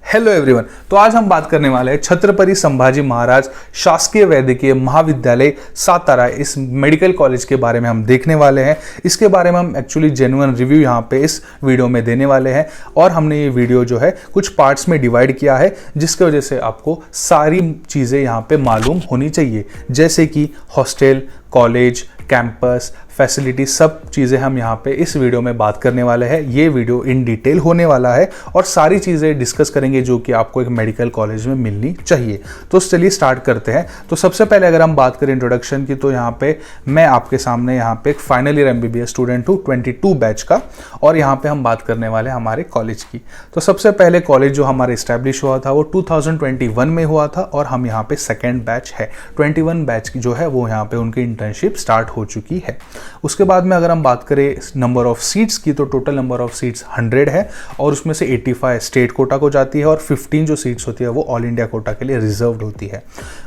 Hello everyone. तो आज हम बात करने वाले हैं छत्रपति संभाजी महाराज शासकीय वैद्यकीय महाविद्यालय सातारा, इस मेडिकल कॉलेज के बारे में हम देखने वाले हैं। इसके बारे में हम एक्चुअली जेन्युइन रिव्यू यहाँ पे इस वीडियो में देने वाले हैं और हमने ये वीडियो जो है कुछ पार्ट्स में डिवाइड किया है, जिसकी वजह से आपको सारी चीज़ें यहाँ पे मालूम होनी चाहिए, जैसे कि हॉस्टल, कॉलेज, कैंपस, फैसिलिटी, सब चीज़ें हम यहाँ पे इस वीडियो में बात करने वाले हैं। ये वीडियो इन डिटेल होने वाला है और सारी चीज़ें डिस्कस करेंगे जो कि आपको एक मेडिकल कॉलेज में मिलनी चाहिए। तो चलिए स्टार्ट करते हैं। तो सबसे पहले अगर हम बात करें इंट्रोडक्शन की, तो यहाँ पे मैं आपके सामने यहाँ पे एक फाइनल ईयर MBBS स्टूडेंट हूँ 22 बैच का, और यहाँ पे हम बात करने वाले हैं हमारे कॉलेज की। तो सबसे पहले कॉलेज जो हमारा इस्टेब्लिश हुआ था वो 2021 में हुआ था और हम यहाँ पे सेकेंड बैच है। 21 बैच की जो है वो यहाँ पे उनकी इंटर्नशिप स्टार्ट हो चुकी है। उसके बाद में अगर हम बात करें नंबर ऑफ सीट्स की, तो टोटल नंबर ऑफ सीट्स 100 है और उसमें से 85 स्टेट कोटा को जाती है और 15 जो सीट्स होती है वो ऑल इंडिया कोटा के लिए रिजर्व्ड होती है।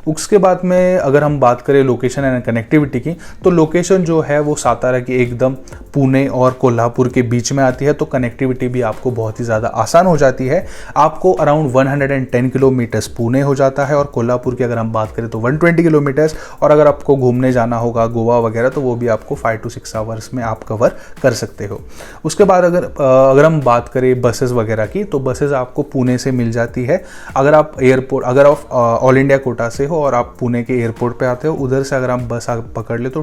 उसके बाद में अगर हम बात करें लोकेशन एंड कनेक्टिविटी की, तो लोकेशन जो है वो सातारा की एकदम पुणे और कोल्हापुर के बीच में आती है, तो कनेक्टिविटी भी आपको बहुत ही ज़्यादा आसान हो जाती है। आपको अराउंड 110 किलोमीटर्स पुणे हो जाता है और कोल्हापुर की अगर हम बात करें तो 120 किलोमीटर्स, और अगर आपको घूमने जाना होगा गोवा वगैरह तो वो भी आपको 5 to 6 आवर्स में आप कवर कर सकते हो। उसके बाद अगर हम बात करें बसेस वगैरह की, तो बसेस आपको पुणे से मिल जाती है। अगर आप ऑल इंडिया कोटा से हो और आप पुणे के एयरपोर्ट पे आते हो, उधर से अगर आप बस पकड़ ले तो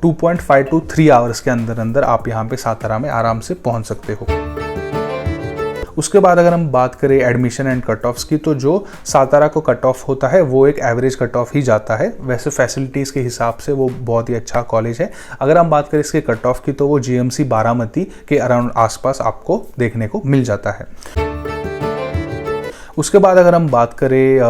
2.5 to 3 आवर्स के अंदर आप यहाँ पे सातारा में आराम से पहुँच सकते हो। उसके बाद अगर हम बात करें एडमिशन एंड कट ऑफ्स की, तो जो सातारा को कट ऑफ होता है वो एक एवरेज कट ऑफ ही जाता है। वैसे फैसिलिटीज़ के हिसाब से वो बहुत ही अच्छा कॉलेज है। अगर हम बात करें इसके कट ऑफ की, तो वो GMC बारामती के अराउंड आसपास आपको देखने को मिल जाता है। उसके बाद अगर हम बात करें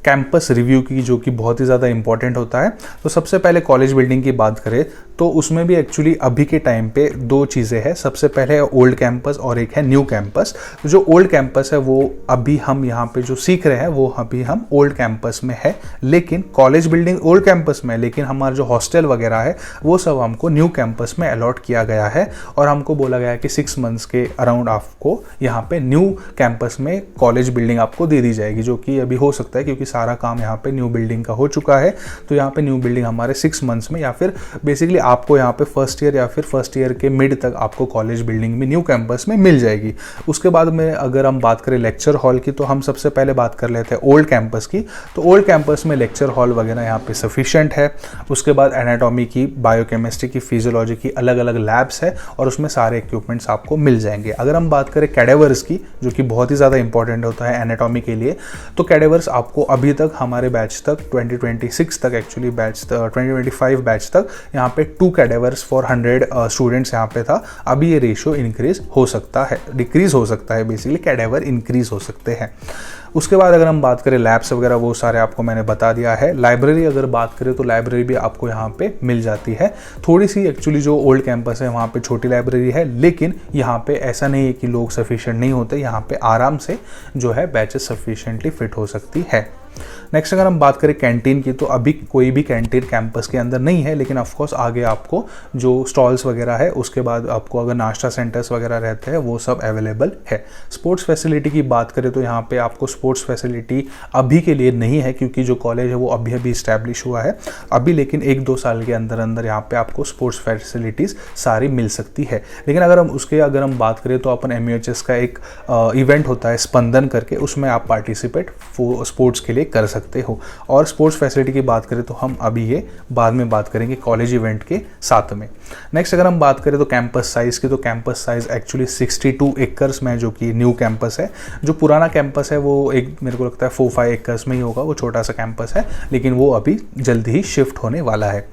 कैंपस रिव्यू की, जो कि बहुत ही ज़्यादा इंपॉर्टेंट होता है, तो सबसे पहले कॉलेज बिल्डिंग की बात करें तो उसमें भी एक्चुअली अभी के टाइम पे दो चीज़ें हैं। सबसे पहले है ओल्ड कैंपस और एक है न्यू कैंपस। तो जो ओल्ड कैंपस है वो अभी हम यहाँ पे जो सीख रहे हैं वो अभी हम ओल्ड कैंपस में है, लेकिन कॉलेज बिल्डिंग ओल्ड कैंपस में है, लेकिन हमारा जो हॉस्टल वगैरह है वो सब हमको न्यू कैंपस में अलॉट किया गया है और हमको बोला गया है कि 6 मंथ्स के अराउंड आपको यहाँ पे न्यू कैंपस में कॉलेज बिल्डिंग आपको दे दी जाएगी, जो कि अभी हो सकता है क्योंकि सारा काम यहाँ पे न्यू बिल्डिंग का हो चुका है। तो यहाँ पे न्यू बिल्डिंग हमारे 6 मंथ्स में, या फिर बेसिकली आपको यहाँ पे फर्स्ट ईयर या फिर फर्स्ट ईयर के मिड तक आपको कॉलेज बिल्डिंग में न्यू कैंपस में मिल जाएगी। उसके बाद में अगर हम बात करें लेक्चर हॉल की, तो हम सबसे पहले बात कर लेते हैं ओल्ड कैंपस की। तो ओल्ड कैंपस में लेक्चर हॉल वगैरह यहाँ पे सफिशिएंट है। उसके बाद एनाटॉमी की, बायोकेमिस्ट्री की, फिजियोलॉजी की अलग अलग लैब्स है और उसमें सारे इक्विपमेंट्स आपको मिल जाएंगे। अगर हम बात करें कैडेवर्स की, जो कि बहुत ही ज़्यादा इंपॉर्टेंट होता है एनाटॉमी के लिए, तो कैडेवर्स आपको अभी तक हमारे बैच तक 2026 तक एक्चुअली 2025 बैच तक यहाँ पे 2 कैडेवर्स फॉर 100 स्टूडेंट्स यहाँ पे था। अभी ये रेशियो इंक्रीज हो सकता है, डिक्रीज हो सकता है, बेसिकली कैडेवर इंक्रीज हो सकते हैं। उसके बाद अगर हम बात करें लैब्स वगैरह, वो सारे आपको मैंने बता दिया है। लाइब्रेरी अगर बात करें तो लाइब्रेरी भी आपको यहाँ पे मिल जाती है। थोड़ी सी एक्चुअली जो ओल्ड कैंपस है वहाँ पे छोटी लाइब्रेरी है, लेकिन यहाँ पे ऐसा नहीं है कि लोग सफिशिएंट नहीं होते। यहाँ पे आराम से जो है बैचेस सफिशिएंटली फिट हो सकती है। नेक्स्ट अगर हम बात करें कैंटीन की, तो अभी कोई भी कैंटीन कैंपस के अंदर नहीं है, लेकिन ऑफ कोर्स आगे आपको जो स्टॉल्स वगैरह है, उसके बाद आपको अगर नाश्ता सेंटर्स वगैरह रहते हैं वो सब अवेलेबल है। स्पोर्ट्स फैसिलिटी की बात करें तो यहाँ पे आपको स्पोर्ट्स फैसिलिटी अभी के लिए नहीं है, क्योंकि जो कॉलेज है वो अभी अभी इस्टेब्लिश हुआ है अभी, लेकिन 1-2 साल के अंदर यहाँ पे आपको स्पोर्ट्स फैसिलिटीज़ सारी मिल सकती है। लेकिन अगर हम बात करें तो अपन MUHS का एक इवेंट होता है स्पंदन करके, उसमें आप पार्टिसिपेट स्पोर्ट्स के लिए कर सकते हो। और स्पोर्ट्स फैसिलिटी की बात करें तो हम अभी ये बाद में बात करेंगे कॉलेज इवेंट के साथ में। नेक्स्ट अगर हम बात करें तो कैंपस साइज़ की, तो कैंपस साइज़ एक्चुअली 62 एकर्स में, जो कि न्यू कैंपस है। जो पुराना कैंपस है वो एक मेरे को लगता है 4-5 एकर्स में ही होगा, वो छोटा सा कैंपस है, लेकिन वो अभी जल्दी ही शिफ्ट होने वाला है।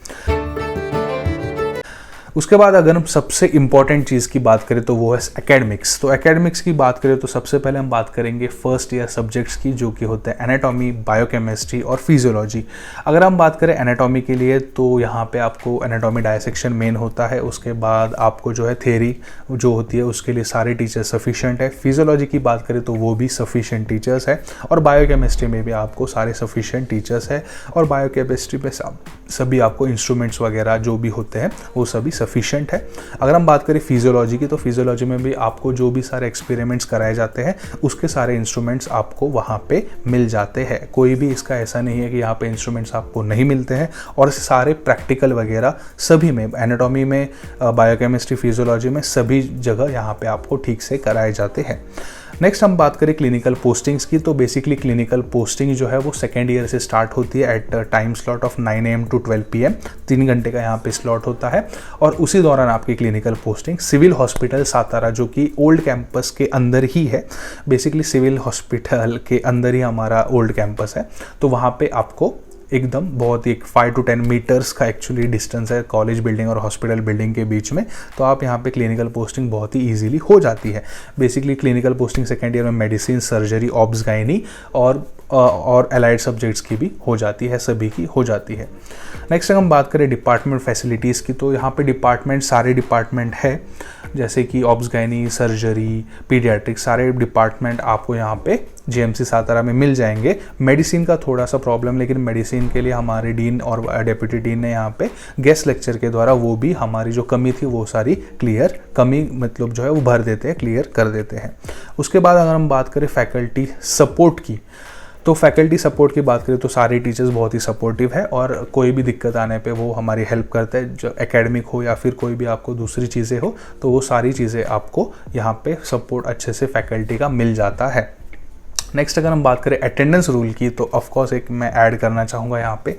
उसके बाद अगर हम सबसे इंपॉर्टेंट चीज़ की बात करें तो वो है एकेडमिक्स। तो एकेडमिक्स की बात करें तो सबसे पहले हम बात करेंगे फर्स्ट ईयर सब्जेक्ट्स की, जो कि होते हैं एनाटॉमी, बायोकेमिस्ट्री और फिजियोलॉजी। अगर हम बात करें एनाटॉमी के लिए, तो यहाँ पे आपको एनाटॉमी डायसेक्शन मेन होता है। उसके बाद आपको जो है थ्योरी जो होती है उसके लिए सारे टीचर्स सफिशिएंट है। फिजियोलॉजी की बात करें तो वो भी सफिशिएंट टीचर्स है, और बायोकेमिस्ट्री में भी आपको सारे सफिशिएंट टीचर्स है, और बायोकेमिस्ट्री में सभी आपको इंस्ट्रूमेंट्स वगैरह जो भी होते हैं वो सभी सफिशिएंट है। अगर हम बात करें फिजियोलॉजी की, तो फिजियोलॉजी में भी आपको जो भी सारे एक्सपेरिमेंट्स कराए जाते हैं उसके सारे इंस्ट्रूमेंट्स आपको वहाँ पे मिल जाते हैं। कोई भी इसका ऐसा नहीं है कि यहाँ पे इंस्ट्रूमेंट्स आपको नहीं मिलते हैं, और सारे प्रैक्टिकल वगैरह सभी में, एनाटॉमी में, बायोकेमिस्ट्री, फिजियोलॉजी में, सभी जगह यहाँ पे आपको ठीक से कराए जाते हैं। नेक्स्ट हम बात करें क्लिनिकल पोस्टिंग्स की, तो बेसिकली क्लिनिकल पोस्टिंग जो है वो सेकेंड ईयर से स्टार्ट होती है at time slot of 9 AM to 12 PM। 3 घंटे का यहाँ पे स्लॉट होता है, और उसी दौरान आपकी clinical posting civil hospital Satara, जो कि ओल्ड कैंपस के अंदर ही है, बेसिकली सिविल हॉस्पिटल के अंदर ही हमारा ओल्ड कैंपस है, तो वहाँ पे आपको एकदम बहुत ही 5 to 10 मीटर्स का एक्चुअली डिस्टेंस है कॉलेज बिल्डिंग और हॉस्पिटल बिल्डिंग के बीच में, तो आप यहाँ पे क्लिनिकल पोस्टिंग बहुत ही इजीली हो जाती है। Basically clinical posting second year में मेडिसिन, सर्जरी, ऑब्स गायनी और एलाइड सब्जेक्ट्स की भी हो जाती है, सभी की हो जाती है। नेक्स्ट हम बात करें डिपार्टमेंट फैसिलिटीज़ की, तो यहाँ पे डिपार्टमेंट, सारे डिपार्टमेंट है, जैसे कि ऑब्स गायनी, सर्जरी, पीडियाट्रिक्स, सारे डिपार्टमेंट आपको यहाँ पे जीएमसी सातारा में मिल जाएंगे। मेडिसिन का थोड़ा सा प्रॉब्लम, लेकिन मेडिसिन के लिए हमारे डीन और डेप्यूटी डीन ने यहाँ पे गेस्ट लेक्चर के द्वारा वो भी हमारी जो कमी थी वो सारी क्लियर, कमी मतलब जो है वो भर देते हैं, क्लियर कर देते हैं। उसके बाद अगर हम बात करें फैकल्टी सपोर्ट की, तो फैकल्टी सपोर्ट की बात करें तो सारे टीचर्स बहुत ही सपोर्टिव है, और कोई भी दिक्कत आने पे वो हमारी हेल्प करते हैं, जो एकेडमिक हो या फिर कोई भी आपको दूसरी चीज़ें हो, तो वो सारी चीज़ें आपको यहाँ पे सपोर्ट अच्छे से फैकल्टी का मिल जाता है। नेक्स्ट अगर हम बात करें अटेंडेंस रूल की, तो ऑफकोर्स एक मैं ऐड करना चाहूँगा यहाँ पे,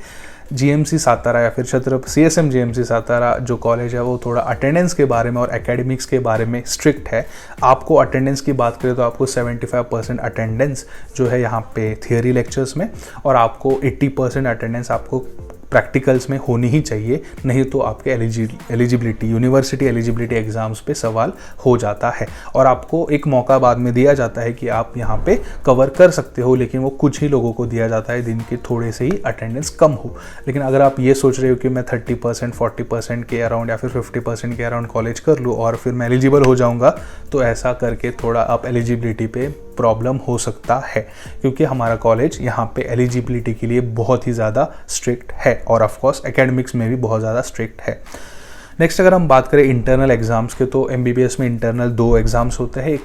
जीएमसी सातारा या फिर छत्रपति सीएसएम जीएमसी सातारा जो कॉलेज है वो थोड़ा अटेंडेंस के बारे में और एकेडमिक्स के बारे में स्ट्रिक्ट है। आपको अटेंडेंस की बात करें तो आपको 75% अटेंडेंस जो है यहाँ पे थियोरी लेक्चर्स में, और आपको 80% अटेंडेंस आपको प्रैक्टिकल्स में होनी ही चाहिए, नहीं तो आपके एलिजिबिलिटी, यूनिवर्सिटी एलिजिबिलिटी एग्ज़ाम्स पे सवाल हो जाता है। और आपको एक मौका बाद में दिया जाता है कि आप यहाँ पे कवर कर सकते हो, लेकिन वो कुछ ही लोगों को दिया जाता है जिनके थोड़े से ही अटेंडेंस कम हो। लेकिन अगर आप ये सोच रहे हो कि मैं 30%, 40% के अराउंड या फिर 50% के अराउंड कॉलेज कर लूँ और फिर मैं एलिजिबल हो जाऊँगा, तो ऐसा करके थोड़ा आप एलिजिबिलिटी पे प्रॉब्लम हो सकता है, क्योंकि हमारा कॉलेज यहाँ पे एलिजिबिलिटी के लिए बहुत ही ज़्यादा स्ट्रिक्ट है, और ऑफ कोर्स एकेडमिक्स में भी बहुत ज़्यादा स्ट्रिक्ट है। नेक्स्ट अगर हम बात करें इंटरनल एग्जाम्स के, तो एमबीबीएस में इंटरनल 2 एग्जाम्स होते हैं,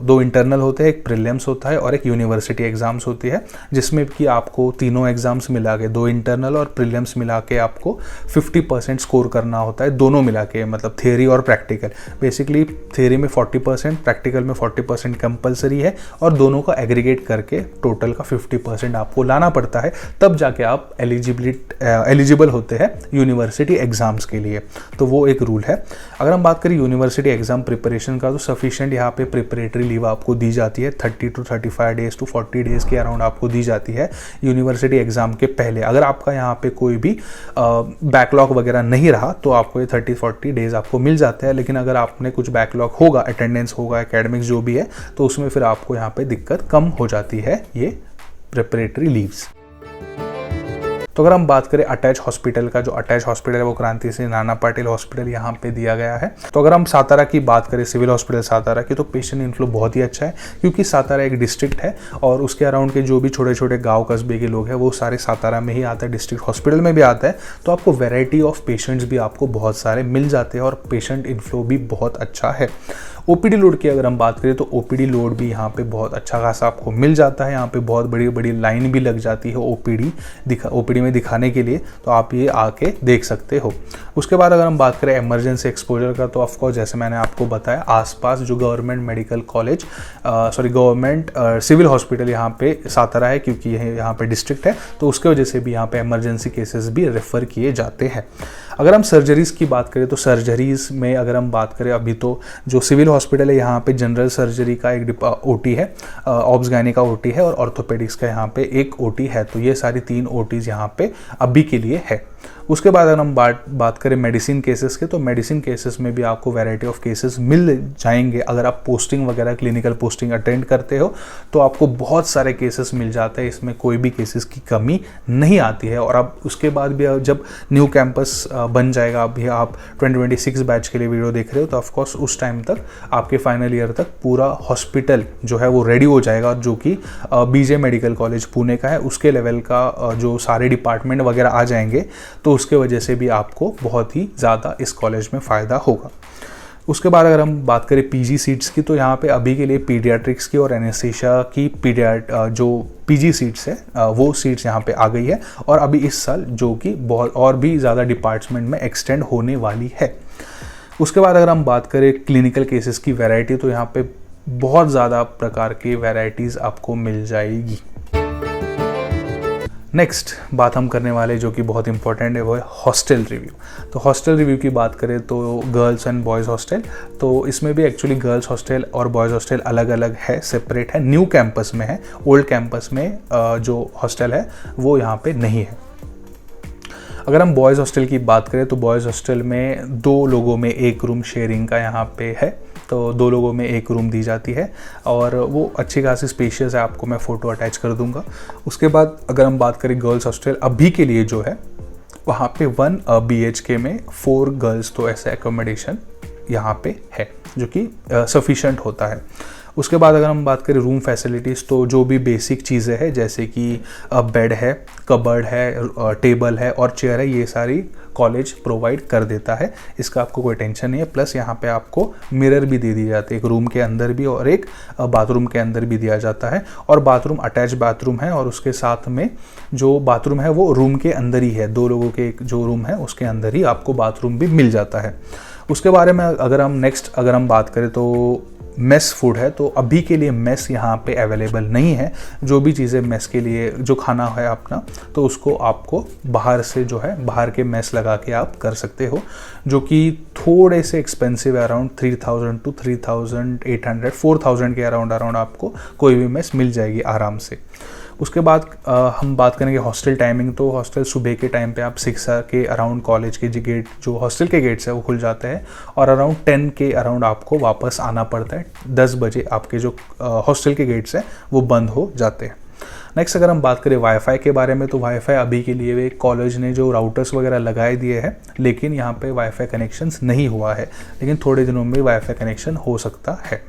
2 इंटरनल होते हैं, एक प्रीलिम्स होता है और एक यूनिवर्सिटी एग्जाम्स होती है, जिसमें कि आपको तीनों एग्जाम्स मिला के, 2 इंटरनल और प्रीलिम्स मिला के आपको 50% स्कोर करना होता है, दोनों मिला के, मतलब थियरी और प्रैक्टिकल। बेसिकली थियरी में 40%, प्रैक्टिकल में 40% कंपलसरी है, और दोनों का एग्रीगेट करके टोटल का 50% आपको लाना पड़ता है, तब जाके आप एलिजिबल होते हैं यूनिवर्सिटी एग्जाम्स के लिए। तो वो एक रूल है। अगर हम बात करें यूनिवर्सिटी एग्जाम प्रिपरेशन का, तो सफिशिएंट यहाँ पे प्रिपरेटरी लीव आपको दी जाती है, 30 to 35 डेज to 40 डेज के अराउंड आपको दी जाती है यूनिवर्सिटी एग्जाम के पहले। अगर आपका यहाँ पे कोई भी बैकलॉग वगैरह नहीं रहा तो आपको ये 30-40 डेज आपको मिल जाते हैं, लेकिन अगर आपने कुछ बैकलॉग होगा, अटेंडेंस होगा, एकेडमिक्स जो भी है, तो उसमें फिर आपको यहाँ पे दिक्कत कम हो जाती है ये प्रिपरेटरी लीव्स। तो अगर हम बात करें अटैच हॉस्पिटल का, जो अटैच हॉस्पिटल है वो क्रांति सिंह नाना पाटिल हॉस्पिटल यहाँ पे दिया गया है। तो अगर हम सातारा की बात करें, सिविल हॉस्पिटल सातारा की, तो पेशेंट इनफ्लो बहुत ही अच्छा है, क्योंकि सातारा एक डिस्ट्रिक्ट है और उसके अराउंड के जो भी छोटे छोटे गाँव कस्बे के लोग हैं वो सारे सातारा में ही आते हैं, डिस्ट्रिक्ट हॉस्पिटल में भी आता है, तो आपको वेराइटी ऑफ पेशेंट्स भी आपको बहुत सारे मिल जाते हैं और पेशेंट इनफ्लो भी बहुत अच्छा है। ओपीडी लोड की अगर हम बात करें तो ओपीडी लोड भी यहाँ पे बहुत अच्छा खासा आपको मिल जाता है। यहाँ पे बहुत बड़ी बड़ी लाइन भी लग जाती है ओपीडी में दिखाने के लिए, तो आप ये आके देख सकते हो। उसके बाद अगर हम बात करें इमरजेंसी एक्सपोजर का, तो ऑफकोर्स जैसे मैंने आपको बताया, आसपास जो government medical college government civil hospital यहाँ पे सातारा है, क्योंकि यह यहाँ पे डिस्ट्रिक्ट है, तो उसके वजह से भी यहाँ पे इमरजेंसी केसेस भी रेफर किए जाते हैं। अगर हम सर्जरीज़ की बात करें तो सर्जरीज़ में अगर हम बात करें, अभी तो जो सिविल हॉस्पिटल है यहाँ पे जनरल सर्जरी का एक ओटी है, ऑब्स गायनी का ओटी है और ऑर्थोपेडिक्स का यहाँ पे एक ओटी है, तो ये सारी 3 ओटीज़ यहाँ पे अभी के लिए है। उसके बाद अगर हम बात करें मेडिसिन केसेस के, तो मेडिसिन केसेस में भी आपको वैरायटी ऑफ केसेस मिल जाएंगे। अगर आप पोस्टिंग वगैरह क्लिनिकल पोस्टिंग अटेंड करते हो तो आपको बहुत सारे केसेस मिल जाते हैं, इसमें कोई भी केसेस की कमी नहीं आती है। और अब उसके बाद भी जब न्यू कैंपस बन जाएगा, अभी आप 2026 बैच के लिए वीडियो देख रहे हो, तो ऑफकोर्स उस टाइम तक आपके फाइनल ईयर तक पूरा हॉस्पिटल जो है वो रेडी हो जाएगा, जो कि बीजे मेडिकल कॉलेज पुणे का है, उसके लेवल का जो सारे डिपार्टमेंट वगैरह आ जाएंगे। तो उसके वजह से भी आपको बहुत ही ज़्यादा इस कॉलेज में फ़ायदा होगा। उसके बाद अगर हम बात करें पीजी सीट्स की, तो यहाँ पे अभी के लिए पीडियाट्रिक्स की और एनेस्थीसिया की जो पीजी सीट्स है वो सीट्स यहाँ पे आ गई है, और अभी इस साल जो कि बहुत और भी ज़्यादा डिपार्टमेंट में एक्सटेंड होने वाली है। उसके बाद अगर हम बात करें क्लिनिकल केसेस की वैरायटी, तो यहाँ पे बहुत ज़्यादा प्रकार की वैरायटीज़ आपको मिल जाएगी। नेक्स्ट बात हम करने वाले जो कि बहुत इंपॉर्टेंट है वो है हॉस्टल रिव्यू। तो हॉस्टल रिव्यू की बात करें तो गर्ल्स एंड बॉयज़ हॉस्टल, तो इसमें भी एक्चुअली गर्ल्स हॉस्टल और बॉयज़ हॉस्टल अलग अलग है, सेपरेट है, न्यू कैंपस में है। ओल्ड कैंपस में जो हॉस्टल है वो यहाँ पे नहीं है। अगर हम बॉयज़ हॉस्टल की बात करें तो बॉयज़ हॉस्टल में 2 लोगों में एक रूम शेयरिंग का यहाँ पे है, तो 2 लोगों में एक रूम दी जाती है और वो अच्छी खासी स्पेशियस है, आपको मैं फ़ोटो अटैच कर दूंगा। उसके बाद अगर हम बात करें गर्ल्स हॉस्टल, अभी के लिए जो है वहाँ पे 1 BHK में 4 गर्ल्स तो ऐसे एकोमोडेशन यहाँ पे है जो कि सफिशेंट होता है। उसके बाद अगर हम बात करें रूम फैसिलिटीज़, तो जो भी बेसिक चीज़ें हैं जैसे कि बेड है, कबर्ड है, टेबल है और चेयर है, ये सारी कॉलेज प्रोवाइड कर देता है, इसका आपको कोई टेंशन नहीं है। प्लस यहाँ पे आपको मिरर भी दे दी जाती है, एक रूम के अंदर भी और एक बाथरूम के अंदर भी दिया जाता है, और बाथरूम अटैच बाथरूम है और उसके साथ में जो बाथरूम है वो रूम के अंदर ही है, 2 लोगों के एक जो रूम है उसके अंदर ही आपको बाथरूम भी मिल जाता है। उसके बारे में अगर हम बात करें तो मेस फूड है, तो अभी के लिए मेस यहाँ पे अवेलेबल नहीं है। जो भी चीज़ें मेस के लिए जो खाना है अपना, तो उसको आपको बाहर से जो है बाहर के मेस लगा के आप कर सकते हो, जो कि थोड़े से एक्सपेंसिव है, अराउंड 3000 to 3800 4000 के अराउंड आपको कोई भी मेस मिल जाएगी आराम से। उसके बाद हम बात करेंगे हॉस्टल टाइमिंग, तो हॉस्टल सुबह के टाइम पे आप 6 के अराउंड कॉलेज के गेट जो हॉस्टल के गेट्स है वो खुल जाते हैं और अराउंड 10 के अराउंड आपको वापस आना पड़ता है। 10 बजे आपके जो हॉस्टल के गेट्स हैं वो बंद हो जाते हैं। नेक्स्ट अगर हम बात करें वाईफाई के बारे में, तो वाईफाई अभी के लिए कॉलेज ने जो राउटर्स वगैरह लगाए दिए हैं, लेकिन यहाँ पे वाईफाई कनेक्शंस नहीं हुआ है, लेकिन थोड़े दिनों में वाईफाई कनेक्शन हो सकता है।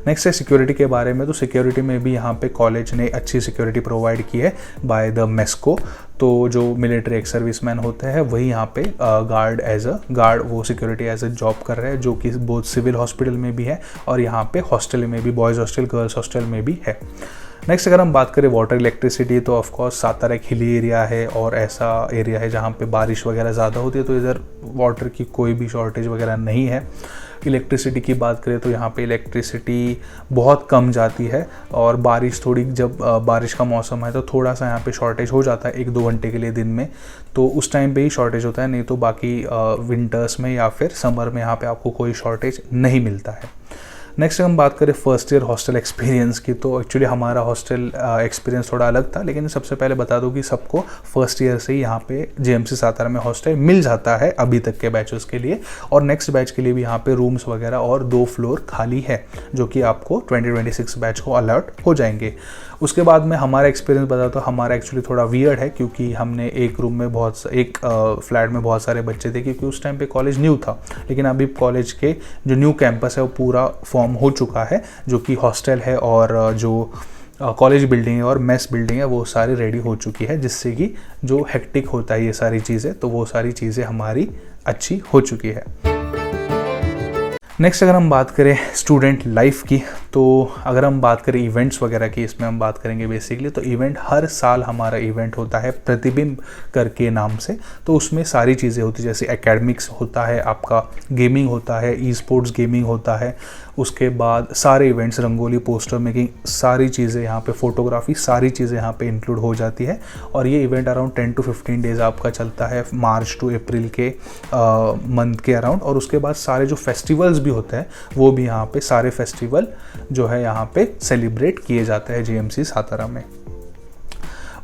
नेक्स्ट है सिक्योरिटी के बारे में, तो सिक्योरिटी में भी यहाँ पे कॉलेज ने अच्छी सिक्योरिटी प्रोवाइड की है बाय द मेस्को। तो जो मिलिट्री एक्स सर्विसमैन होते हैं वही यहाँ पे गार्ड वो सिक्योरिटी एज अ जॉब कर रहे हैं, जो कि बहुत सिविल हॉस्पिटल में भी है और यहाँ पे हॉस्टल में भी, बॉयज़ हॉस्टल गर्ल्स हॉस्टल में भी है। नेक्स्ट अगर हम बात करें वाटर इलेक्ट्रिसिटी, तो ऑफकोर्स सातारा एक हिली एरिया है और ऐसा एरिया है जहाँ पे बारिश वगैरह ज़्यादा होती है, तो इधर वाटर की कोई भी शॉर्टेज वगैरह नहीं है। इलेक्ट्रिसिटी की बात करें तो यहाँ पे इलेक्ट्रिसिटी बहुत कम जाती है और जब बारिश का मौसम है तो थोड़ा सा यहाँ पे शॉर्टेज हो जाता है 1-2 घंटे के लिए दिन में, तो उस टाइम पे ही शॉर्टेज होता है, नहीं तो बाकी विंटर्स में या फिर समर में यहाँ पे आपको कोई शॉर्टेज नहीं मिलता है। नेक्स्ट हम बात करें फर्स्ट ईयर हॉस्टल एक्सपीरियंस की, तो एक्चुअली हमारा हॉस्टल एक्सपीरियंस थोड़ा अलग था, लेकिन सबसे पहले बता दूं कि सबको फर्स्ट ईयर से ही यहाँ पे जेएमसी सातारा में हॉस्टल मिल जाता है अभी तक के बैचेस के लिए, और नेक्स्ट बैच के लिए भी यहाँ पे रूम्स वगैरह और 2 फ्लोर खाली है, जो कि आपको 2026 बैच को अलॉट हो जाएंगे। उसके बाद में हमारा एक्सपीरियंस बता तो हमारा एक्चुअली थोड़ा वियर्ड है, क्योंकि हमने एक रूम में एक फ्लैट में बहुत सारे बच्चे थे, क्योंकि उस टाइम पे कॉलेज न्यू था, लेकिन अभी कॉलेज के जो न्यू कैंपस है वो पूरा फॉर्म हो चुका है, जो कि हॉस्टल है और जो कॉलेज बिल्डिंग है और मेस बिल्डिंग है वो सारी रेडी हो चुकी है, जिससे कि जो हेक्टिक होता है ये सारी चीज़ें, तो वो सारी चीज़ें हमारी अच्छी हो चुकी है। नेक्स्ट अगर हम बात करें स्टूडेंट लाइफ की, तो अगर हम बात करें इवेंट्स वगैरह की, इसमें हम बात करेंगे बेसिकली, तो इवेंट हर साल हमारा इवेंट होता है प्रतिबिंब करके नाम से, तो उसमें सारी चीज़ें होती है, जैसे एकेडमिक्स होता है, आपका गेमिंग होता है, ई स्पोर्ट्स गेमिंग होता है, उसके बाद सारे इवेंट्स, रंगोली, पोस्टर मेकिंग, सारी चीज़ें यहाँ पे, फोटोग्राफी, सारी चीज़ें यहाँ पे इंक्लूड हो जाती है। और ये इवेंट अराउंड 10 to 15 डेज़ आपका चलता है, मार्च टू अप्रैल के मंथ के अराउंड। और उसके बाद सारे जो फेस्टिवल्स भी होते हैं वो भी यहाँ पे, सारे फेस्टिवल जो है यहाँ पे सेलिब्रेट किए जाते हैं जेएमसी सातारा में।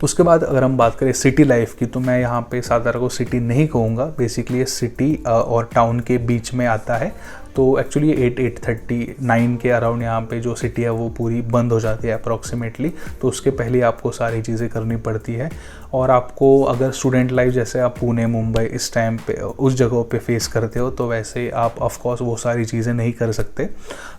उसके बाद अगर हम बात करें सिटी लाइफ की, तो मैं यहाँ पे सातारा को सिटी नहीं कहूँगा, बेसिकली ये सिटी और टाउन के बीच में आता है। तो एक्चुअली 8:39 के अराउंड यहाँ पे जो सिटी है वो पूरी बंद हो जाती है अप्रॉक्सीमेटली, तो उसके पहले आपको सारी चीज़ें करनी पड़ती है। और आपको अगर स्टूडेंट लाइफ जैसे आप पुणे मुंबई इस टाइम पे उस जगहों पे फेस करते हो तो वैसे आप ऑफ कोर्स वो सारी चीज़ें नहीं कर सकते।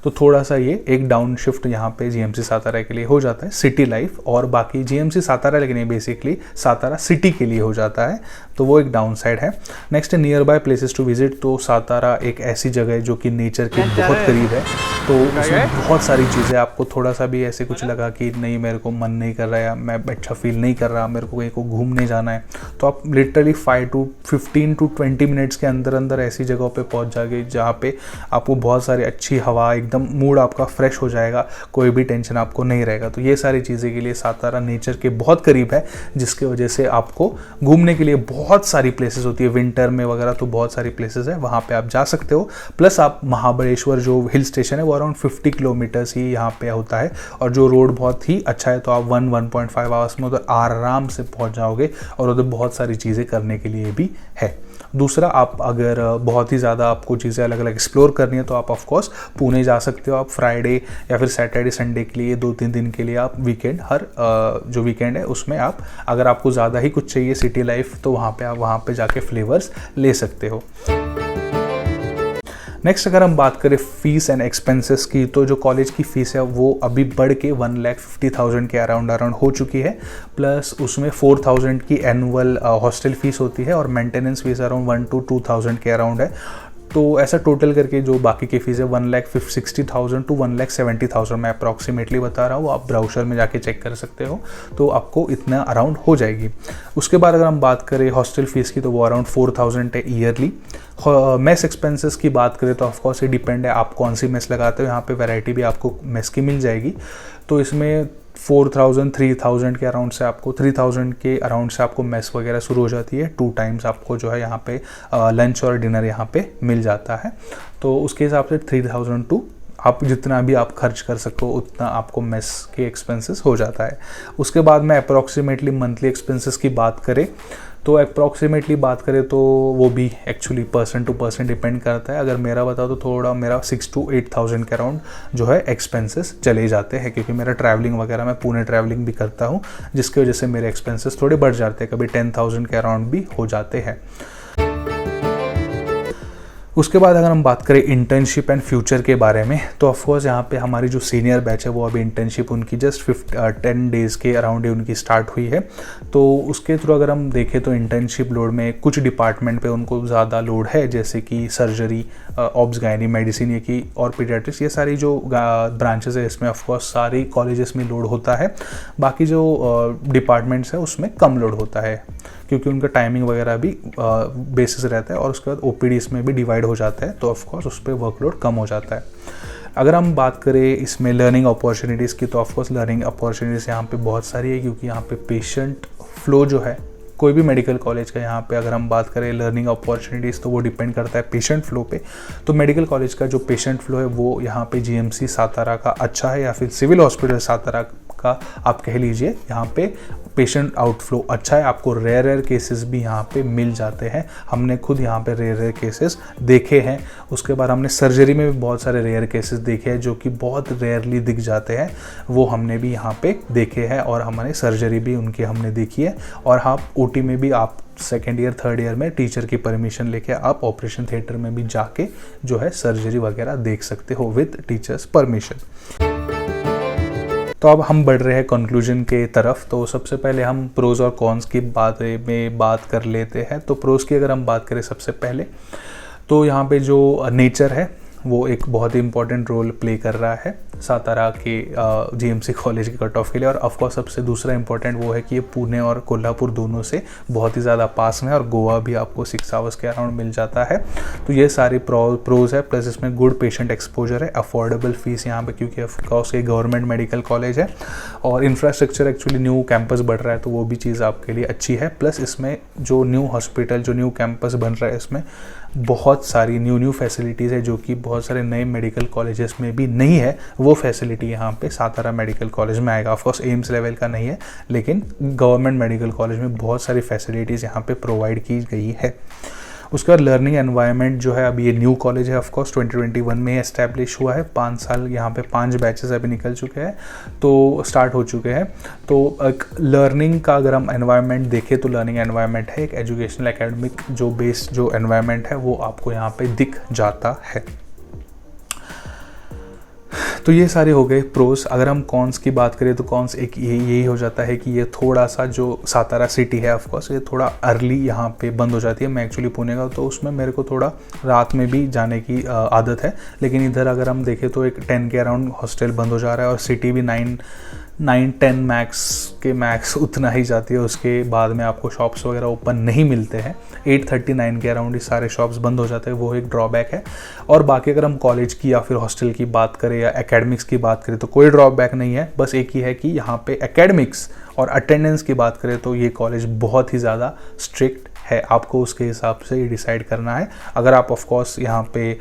तो थोड़ा सा ये एक डाउन शिफ्ट यहाँ पे जीएमसी सातारा के लिए हो जाता है सिटी लाइफ, और बाकी जीएमसी सातारा लेकिन ये बेसिकली सातारा सिटी के लिए हो जाता है, तो वो एक डाउन साइड है। Next nearby places to visit, तो सातारा एक ऐसी जगह है जो कि नेचर के बहुत करीब है, तो उसमें बहुत सारी चीज़ें, आपको थोड़ा सा भी ऐसे कुछ लगा कि नहीं मेरे को मन नहीं कर रहा है या मैं अच्छा फील नहीं कर रहा, मेरे को कहीं को घूमने जाना है, तो आप लिटरली 15 to 20 मिनट्स के अंदर अंदर ऐसी जगहों पे पहुंच जाएंगे जहाँ पे आपको बहुत सारी अच्छी हवा, एकदम मूड आपका फ्रेश हो जाएगा, कोई भी टेंशन आपको नहीं रहेगा। तो ये सारी चीज़ें के लिए सातारा नेचर के बहुत करीब है, जिसकी वजह से आपको घूमने के लिए बहुत सारी प्लेसेस होती है विंटर में वगैरह, तो बहुत सारी प्लेसेस है वहाँ पे आप जा सकते हो। प्लस आप महाबलेश्वर जो हिल स्टेशन है वो अराउंड 50 किलोमीटर्स ही यहाँ पे होता है, और जो रोड बहुत ही अच्छा है, तो आप 1.5 आवर्स में उधर आराम से पहुँच जाओगे, और उधर बहुत सारी चीज़ें करने के लिए भी है। दूसरा, आप अगर बहुत ही ज़्यादा आपको चीज़ें अलग अलग एक्सप्लोर करनी है तो आप ऑफ कोर्स पुणे जा सकते हो। आप फ्राइडे या फिर सैटरडे संडे के लिए 2-3 दिन के लिए आप वीकेंड, हर जो वीकेंड है उसमें आप, अगर आपको ज़्यादा ही कुछ चाहिए सिटी लाइफ, तो वहाँ पे आप वहाँ पे जाके फ्लेवर्स ले सकते हो। नेक्स्ट अगर हम बात करें फीस एंड एक्सपेंसेस की, तो जो कॉलेज की फ़ीस है वो अभी बढ़ के 1,50,000 के अराउंड हो चुकी है। प्लस उसमें 4,000 की एनुअल हॉस्टल फीस होती है, और मेंटेनेंस फीस अराउंड 1 to 2,000 के अराउंड है। तो ऐसा टोटल करके जो बाकी की फीस है 1,60,000 to 1,70,000 मैं अप्रॉक्सीमेटली बता रहा हूँ, आप ब्राउज़र में जाके चेक कर सकते हो, तो आपको इतना अराउंड हो जाएगी। उसके बाद अगर हम बात करें हॉस्टल फीस की, तो वो अराउंड 4,000 है ईयरली। मेस एक्सपेंसेस की बात करें तो ऑफकोर्स ये डिपेंड है आप कौन सी मेस लगाते हो, यहाँ पे वैरायटी भी आपको मेस की मिल जाएगी। तो इसमें 4,000 3,000 के अराउंड से आपको 3,000 के अराउंड से आपको मेस वगैरह शुरू हो जाती है। 2 टाइम्स आपको जो है यहाँ पे लंच और डिनर यहाँ पे मिल जाता है, तो उसके हिसाब से 3,000 टू आप जितना भी आप खर्च कर सको उतना आपको मेस के एक्सपेंसेस हो जाता है। उसके बाद में अप्रॉक्सीमेटली मंथली एक्सपेंसेस की बात करें तो अप्रॉक्सीमेटली बात करें तो वो भी actually person to person depend करता है। अगर मेरा बताओ तो थोड़ा मेरा 6,000 to 8,000 के अराउंड जो है एक्सपेंसेस चले जाते हैं, क्योंकि मेरा ट्रैवलिंग वगैरह, मैं पुणे ट्रैवलिंग भी करता हूँ, जिसकी वजह से मेरे एक्सपेंसेस थोड़े बढ़ जाते हैं, कभी 10,000 के अराउंड भी हो जाते हैं। उसके बाद अगर हम बात करें इंटर्नशिप एंड फ्यूचर के बारे में, तो ऑफकोर्स यहाँ पे हमारी जो सीनियर बैच है वो अभी इंटर्नशिप उनकी जस्ट 10 डेज़ के अराउंड ही उनकी स्टार्ट हुई है। तो उसके थ्रू अगर हम देखें तो इंटर्नशिप लोड में कुछ डिपार्टमेंट पे उनको ज़्यादा लोड है, जैसे कि सर्जरी, ऑब्स गायनी, मेडिसिन ये की और पीडियाट्रिक्स, ये सारी जो ब्रांचेस है इसमें ऑफकोर्स सारी कॉलेजेस में लोड होता है। बाकी जो डिपार्टमेंट्स है उसमें कम लोड होता है, क्योंकि उनका टाइमिंग वगैरह भी बेसिस रहता है, और उसके बाद ओपीडी इसमें भी डिवाइड हो जाता है, तो ऑफकोर्स उस पर वर्कलोड कम हो जाता है। अगर हम बात करें इसमें लर्निंग अपॉर्चुनिटीज़ की, तो ऑफकोर्स लर्निंग अपॉर्चुनिटीज़ यहाँ पे बहुत सारी है, क्योंकि यहाँ पे पेशेंट फ्लो जो है कोई भी मेडिकल कॉलेज का, यहाँ पे अगर हम बात करें लर्निंग अपॉर्चुनिटीज़ तो वो डिपेंड करता है पेशेंट फ्लो पे। तो मेडिकल कॉलेज का जो पेशेंट फ्लो है वो यहाँ पे जीएमसी सातारा का अच्छा है, या फिर सिविल हॉस्पिटल सातारा का आप कह लीजिए, यहाँ पे पेशेंट आउटफ्लो अच्छा है। आपको रेयर केसेस भी यहाँ पे मिल जाते हैं, हमने खुद यहाँ पे रेयर केसेस देखे हैं। उसके बाद हमने सर्जरी में भी बहुत सारे रेयर केसेस देखे हैं जो कि बहुत रेयरली दिख जाते हैं, वो हमने भी यहाँ पे देखे हैं, और हमारे सर्जरी भी उनकी हमने देखी है। और हाँ, ओटी में भी आप सेकेंड ईयर थर्ड ईयर में टीचर की परमिशन लेके आप ऑपरेशन थिएटर में भी जाके जो है सर्जरी वगैरह देख सकते हो विद टीचर्स परमिशन। तो अब हम बढ़ रहे हैं कंक्लूजन के तरफ। तो सबसे पहले हम प्रोज और कॉन्स की बारे में बात कर लेते हैं। तो प्रोज की अगर हम बात करें सबसे पहले, तो यहाँ पे जो नेचर है वो एक बहुत ही इंपॉर्टेंट रोल प्ले कर रहा है सातारा के जीएमसी कॉलेज के कट ऑफ के लिए। और ऑफकोर्स सबसे दूसरा इंपॉर्टेंट वो है कि ये पुणे और कोल्हापुर दोनों से बहुत ही ज़्यादा पास में है, और गोवा भी आपको 6 आवर्स के अराउंड मिल जाता है। तो ये सारे प्रोज है। प्लस इसमें गुड पेशेंट एक्सपोजर है, अफोर्डेबल फीस यहाँ पे, क्योंकि ऑफकोर्स ये गवर्नमेंट मेडिकल कॉलेज है, और इंफ्रास्ट्रक्चर एक्चुअली न्यू कैंपस बढ़ रहा है, तो वो भी चीज़ आपके लिए अच्छी है। प्लस इसमें जो न्यू हॉस्पिटल, जो न्यू कैंपस बन रहा है, इसमें बहुत सारी न्यू फैसिलिटीज़ है जो कि बहुत सारे नए मेडिकल कॉलेजेस में भी नहीं है। वो फैसिलिटी यहाँ पे सातारा मेडिकल कॉलेज में आएगा। ऑफकोर्स एम्स लेवल का नहीं है, लेकिन गवर्नमेंट मेडिकल कॉलेज में बहुत सारी फैसिलिटीज़ यहाँ पे प्रोवाइड की गई है। उसका लर्निंग एनवायरनमेंट जो है, अभी ये न्यू कॉलेज है ऑफकोर्स 2021 में एस्टैब्लिश हुआ है, 5 साल यहाँ पे 5 बैचेस अभी निकल चुके हैं, तो स्टार्ट हो चुके हैं। तो एक लर्निंग का अगर हम एनवायरनमेंट देखें तो लर्निंग एनवायरनमेंट है, एक एजुकेशनल एकेडमिक जो बेस्ड जो एनवायरनमेंट है वो आपको यहाँ पे दिख जाता है। तो ये सारे हो गए प्रोस। अगर हम कॉन्स की बात करें तो कॉन्स एक यही हो जाता है कि ये थोड़ा सा जो सातारा सिटी है ऑफकोर्स ये थोड़ा अर्ली यहाँ पे बंद हो जाती है। मैं एक्चुअली पुणे का, तो उसमें मेरे को थोड़ा रात में भी जाने की आदत है, लेकिन इधर अगर हम देखें तो एक 10 के अराउंड हॉस्टल बंद हो जा रहा है और सिटी भी 9-10 मैक्स उतना ही जाती है। उसके बाद में आपको शॉप्स वगैरह ओपन नहीं मिलते हैं। 8:39 के अराउंड ये सारे शॉप्स बंद हो जाते हैं, वो एक ड्रॉबैक है। और बाकी अगर हम कॉलेज की या फिर हॉस्टल की बात करें या एकेडमिक्स की बात करें तो कोई ड्रॉबैक नहीं है, बस एक ही है कि यहाँ पे एकेडमिक्स और अटेंडेंस की बात करें तो ये कॉलेज बहुत ही ज़्यादा स्ट्रिक्ट है। आपको उसके हिसाब से ये डिसाइड करना है। अगर आप ऑफकोर्स यहाँ पे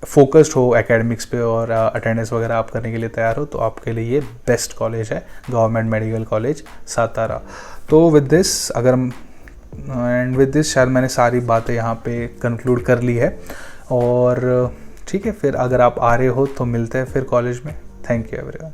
फोकस्ड हो एकेडमिक्स पे और अटेंडेंस वगैरह आप करने के लिए तैयार हो तो आपके लिए ये बेस्ट कॉलेज है, गवर्नमेंट मेडिकल कॉलेज सातारा। तो विद दिस शायद मैंने सारी बातें यहाँ पे कंक्लूड कर ली है। और ठीक है, फिर अगर आप आ रहे हो तो मिलते हैं फिर कॉलेज में। Thank you everyone.